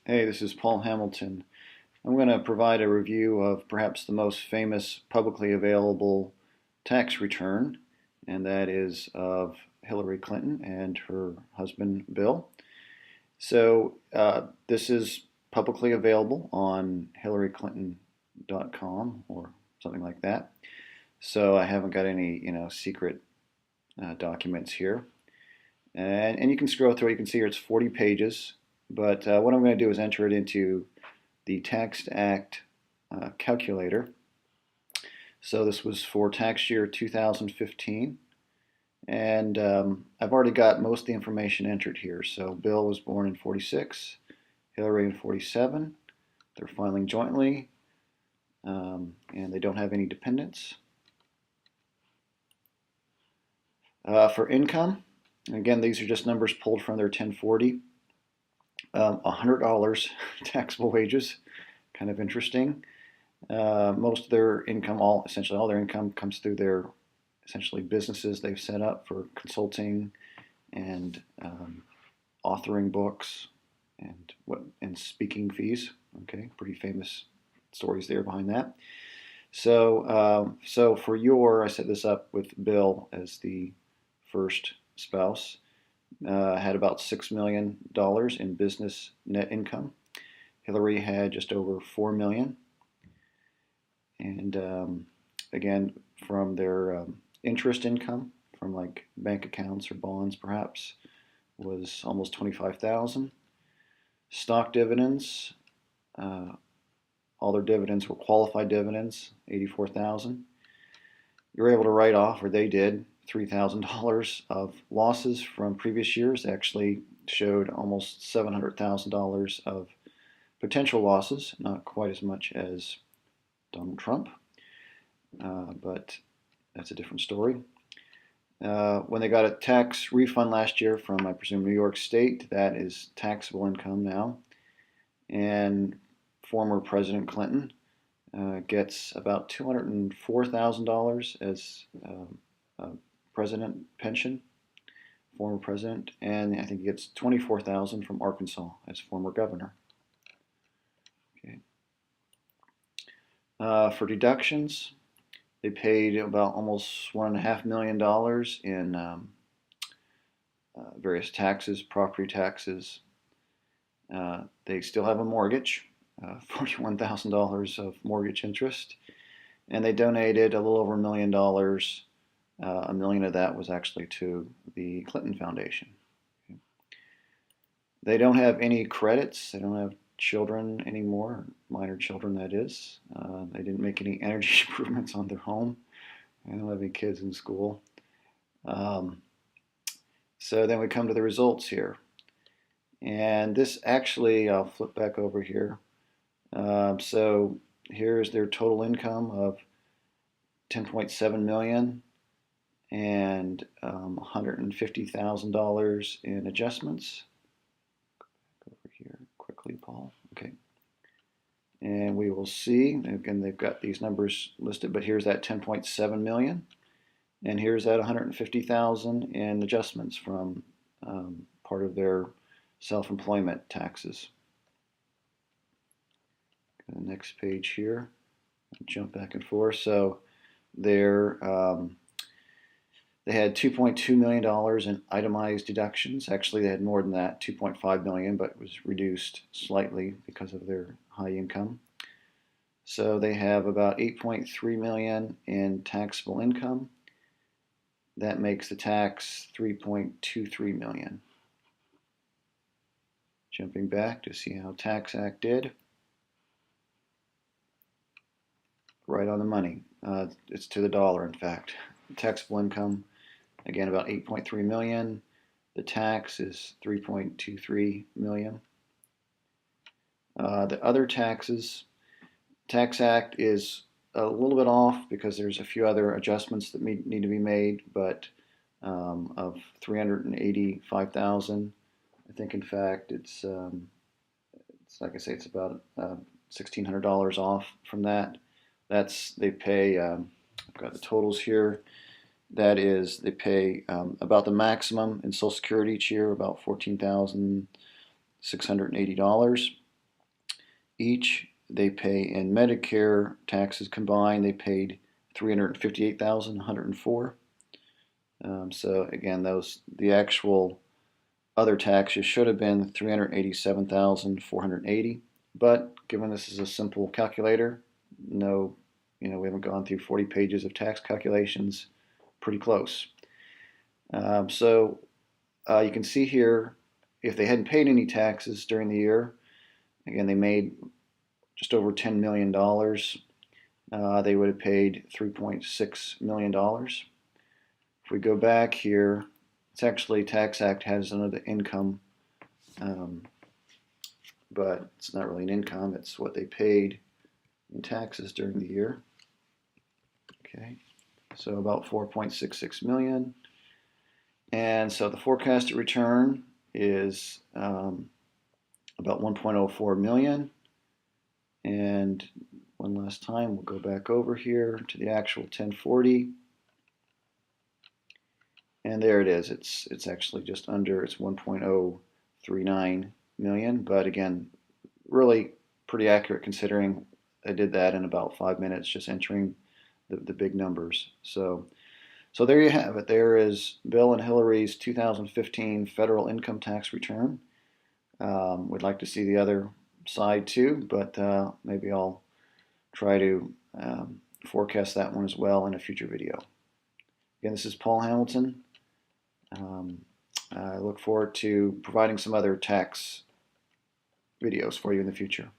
Hey, this is Paul Hamilton. I'm going to provide a review of perhaps the most famous publicly available tax return, and that is of Hillary Clinton and her husband Bill. This is publicly available on hillaryclinton.com or something like that. So I haven't got any, secret documents here. And you can scroll through it. You can see here it's 40 pages. But what I'm going to do is enter it into the TaxAct calculator. So this was for tax year 2015. And I've already got most of the information entered here. So Bill was born in 46, Hillary in 47. They're filing jointly, and they don't have any dependents. For income, again, these are just numbers pulled from their 1040. $100 taxable wages, kind of interesting. Most of their income, essentially all their income, comes through their essentially businesses they've set up for consulting and authoring books and speaking fees. Okay, pretty famous stories there behind that. So I set this up with Bill as the first spouse. Had about $6 million in business net income. Hillary had just over $4 million. And again, from their interest income from like bank accounts or bonds perhaps was almost 25,000. Stock dividends, all their dividends were qualified dividends, 84,000. You were able to write off, or they did, $3,000 of losses from previous years. They actually showed almost $700,000 of potential losses, not quite as much as Donald Trump, but that's a different story. When they got a tax refund last year from, I presume, New York State, that is taxable income now. And former President Clinton gets about $204,000 as a president pension, former president, and I think he gets $24,000 from Arkansas as former governor. Okay. For deductions, they paid about almost $1.5 million in various taxes, property taxes. They still have a mortgage, $41,000 of mortgage interest, and they donated a little over $1 million. $1 million of that was actually to the Clinton Foundation. Okay. They don't have any credits. They don't have children anymore, minor children, that is. They didn't make any energy improvements on their home. They don't have any kids in school. So then we come to the results here. And this actually, I'll flip back over here. So here's their total income of 10.7 million and $150,000 in adjustments. Go back over here quickly, Paul. Okay. And we will see, again, they've got these numbers listed, but here's that 10.7 million. And here's that 150,000 in adjustments from part of their self-employment taxes. Go to the next page here. Jump back and forth. So they're they had $2.2 million in itemized deductions. Actually, they had more than that, $2.5 million, but it was reduced slightly because of their high income. So they have about $8.3 million in taxable income. That makes the tax $3.23 million. Jumping back to see how TaxAct did. Right on the money. It's to the dollar, in fact. Taxable income, again, about 8.3 million. The tax is 3.23 million. The other taxes, TaxAct is a little bit off because there's a few other adjustments that need to be made, but of 385,000. I think, in fact, it's like I say, it's about $1,600 off from that. They pay. I've got the totals here. That is, they pay about the maximum in Social Security each year, about $14,680. each. They pay in Medicare taxes combined, they paid $358,104. So again, the actual other taxes should have been $387,480. But given this is a simple calculator, no, we haven't gone through 40 pages of tax calculations. Pretty close. So you can see here, if they hadn't paid any taxes during the year, again, they made just over $10 million. They would have paid $3.6 million. If we go back here, it's actually TaxAct has another income, but it's not really an income. It's what they paid in taxes during the year. Okay, so about 4.66 million. And so the forecasted return is about 1.04 million. And one last time, we'll go back over here to the actual 1040. And there it is. It's actually just under, it's 1.039 million. But again, really pretty accurate considering I did that in about 5 minutes, just entering the big numbers. So there you have it. There is Bill and Hillary's 2015 federal income tax return. We'd like to see the other side too, but maybe I'll try to forecast that one as well in a future video. Again, this is Paul Hamilton. I look forward to providing some other tax videos for you in the future.